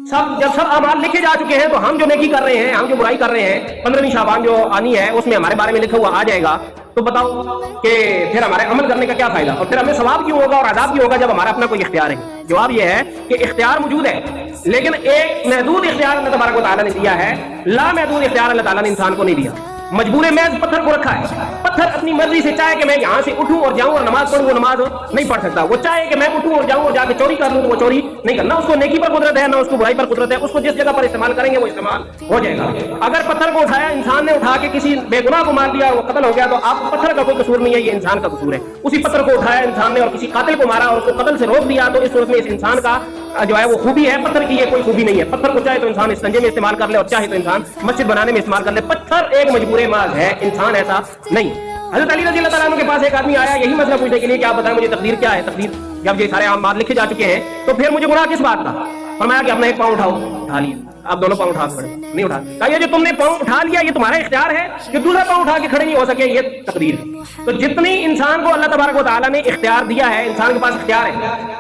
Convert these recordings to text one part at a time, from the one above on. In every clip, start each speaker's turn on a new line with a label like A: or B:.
A: जब सब अमाल लिखे जा चुके हैं तो हम जो नेकी कर रहे हैं, हम जो बुराई कर रहे हैं, 15वीं शाबान जो आनी है उसमें हमारे बारे में लिखा हुआ आ जाएगा, तो बताओ कि फिर हमारे अमल करने का क्या फायदा, और फिर हमें सवाब क्यों होगा और अजाब क्यों होगा जब हमारा अपना कोई इख्तियार है। जवाब यह है कि इख्तियार मौजूद है, लेकिन एक महदूद इख्तियार अल्लाह तबारक व तआला ने दिया है, ला महदूद इख्तियार अल्लाह ताला ने इंसान को नहीं दिया। मजबूर महज पत्थर को रखा है, पत्थर अपनी मर्जी से चाहे कि मैं यहाँ से उठूं और जाऊं और नमाज पढ़ूं, वो नमाज नहीं पढ़ सकता। वो चाहे कि मैं उठूं और जाऊं और जाके चोरी कर लूं, तो वो चोरी नहीं करना। उसको नेकी पर कुदरत है, ना उसको बुराई पर कुदरत है। उसको जिस जगह पर इस्तेमाल करेंगे वो इस्तेमाल हो जाएगा। अगर पत्थर को उठाया, इंसान ने उठा के किसी बेगुनाह को मार दिया और वो कत्ल हो गया, तो आप पत्थर का कोई कसूर नहीं है, ये इंसान का कसूर है। उसी पत्थर को उठाया इंसान ने और किसी कातिल को मारा और उसको कत्ल से रोक दिया, तो इस सूरत में इस इंसान का जो है वो खूबी है, पत्थर की ये कोई खूबी नहीं है। पत्थर को चाहे तो इंसान इस्तेंजे में इस्तेमाल कर ले और चाहे तो इंसान मस्जिद बनाने में इस्तेमाल कर ले। पत्थर एक मजबूर माज है, इंसान ऐसा नहीं। हज़रत अली रज़ी अल्लाह तआला अन्हु के पास एक आदमी आया यही मसला पूछने के लिए कि आप बताएं मुझे तकदीर क्या है। तकदीर जब ये सारे अमाल लिखे जा चुके हैं तो फिर मुझे गुनाह किस बात का। फरमाया कि अपना एक पाँव उठाओ, उठा लिया। आप दोनों पाँव उठा खड़े नहीं उठा, कहा ये जो तुमने पाँव उठा लिया ये तुम्हारा इख्तियार है कि दूसरा पाँव उठा के खड़े नहीं हो सके, ये तकदीर है। तो जितनी इंसान को अल्लाह तबारक व तआला ने इख्तियार दिया है, इंसान के पास इख्तियार है,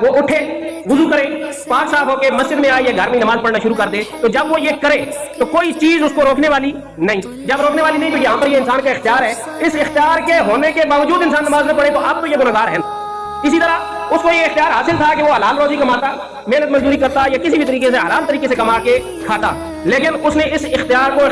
A: वो उठे, वुजू करे, पाक साफ होके मस्जिद में आए या घर में नमाज पढ़ना शुरू कर दे, तो जब वो ये करे तो कोई चीज उसको रोकने वाली नहीं। जब रोकने वाली नहीं तो यहाँ पर ये इंसान का इख्तियार है। इस इख्तियार के होने के बावजूद इंसान नमाज में पढ़े तो अब तो ये गुनहगार है। इसी तरह उसको ये इख्तियार हासिल था कि वो हलाल रोजी कमाता, मेहनत मजदूरी करता या किसी भी तरीके से हलाल तरीके से कमा के खाता, लेकिन उसने इस इख्तियार को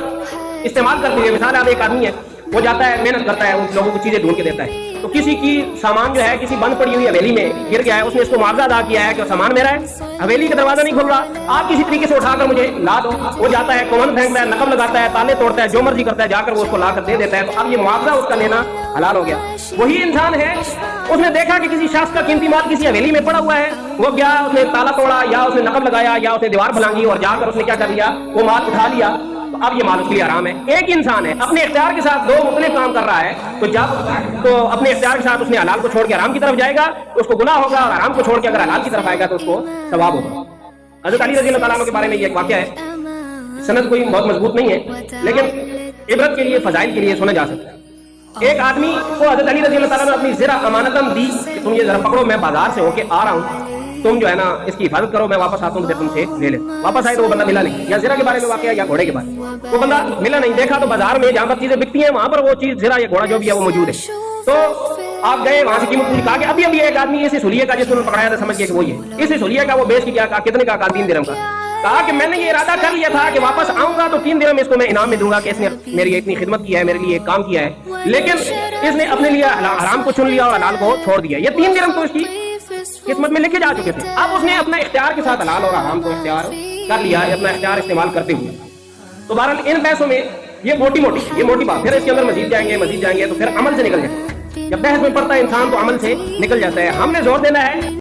A: इस्तेमाल करते हुए, मिसाल अब एक आदमी है वो जाता है मेहनत करता है, उन लोगों को चीजें ढूंढ के देता है, तो किसी की सामान जो है किसी बंद पड़ी हुई हवेली में गिर गया है, उसने इसको मुआवजा अदा किया है कि सामान मेरा है, हवेली का दरवाजा नहीं खुल रहा, आप किसी तरीके से उठाकर मुझे ला दो। वो जाता है, कौन फेंकता है, नकब लगाता है, ताले तोड़ता है, जो मर्जी करता है, जाकर वो उसको लाकर दे देता है, तो अब ये मुआवजा उसका लेना हलाल हो गया। वही इंसान है, उसने देखा कि किसी शख्स का कीमती माल किसी हवेली में पड़ा हुआ है, वो गया, उसने ताला तोड़ा या उसने नकब लगाया या उसने दीवार फलांगी और जाकर उसने क्या कर लिया, वो माल उठा लिया, तो अब ये माल उसके लिए हराम है। एक इंसान है अपने इख्तियार के साथ दो मुख्तलिफ काम कर रहा है, तो जब तो अपने इख्तियार के साथ उसने हलाल को छोड़ के हराम की तरफ जाएगा तो उसको गुनाह होगा, और हराम को छोड़ के अगर हलाल की तरफ आएगा तो उसको सवाब होगा। हज़रत अली रज़ी अल्लाह तआला अन्हु के बारे में ये एक वाक़या है, सनद कोई बहुत मजबूत नहीं है लेकिन इबरत के लिए, फजाइल के लिए सुना जा सकता है। एक आदमी को हज़रत अली रज़ी अल्लाह तआला ने अपनी ज़रा अमानतन दी कि तुम ये जरा पकड़ो, मैं बाजार से होके आ रहा हूँ, तुम जो है ना इसकी हिफाजत करो, मैं वापस आता हूँ फिर तुमसे ले ले। वापस आए तो वो बंदा मिला नहीं, या ज़रा के बारे में वाक़या या घोड़े के बारे में, वो बंदा मिला नहीं। देखा तो बाजार में जहाँ पर चीजें बिकती हैं वहां पर वो चीज ज़रा या घोड़ा जो भी है वो मौजूद है। तो आप गए वहां से कीमत पूरी, कहा कि अभी अभी एक आदमी इसे सुलिये का जिसने पकड़ाया था, समझ गए कि वो ये इसे सुलिये का वो बेच के क्या कहा, कितने का, 3 दिरहम का। कहा कि मैंने ये इरादा कर लिया था कि वापस आऊंगा तो 3 दिरहम इसको मैं इनाम में दूंगा कि इसने मेरी इतनी खिदमत की है, मेरे लिए एक काम किया है, लेकिन इसने अपने लिए हराम को चुन लिया और हलाल को छोड़ दिया। ये 3 दिरहम तो इसकी किस्मत में लिखे जा चुके थे। अब उसने अपना इख्तियार के साथ हलाल और हराम को इख्तियार कर लिया है, अपना इख्तियार इस्तेमाल करते हुए। तो बहरहाल इन पैसों में ये मोटी बात, फिर इसके अंदर मजीद जाएंगे तो फिर अमल से निकल जाए। जब बहस में पड़ता है इंसान तो अमल से निकल जाता है। हमने जोर देना है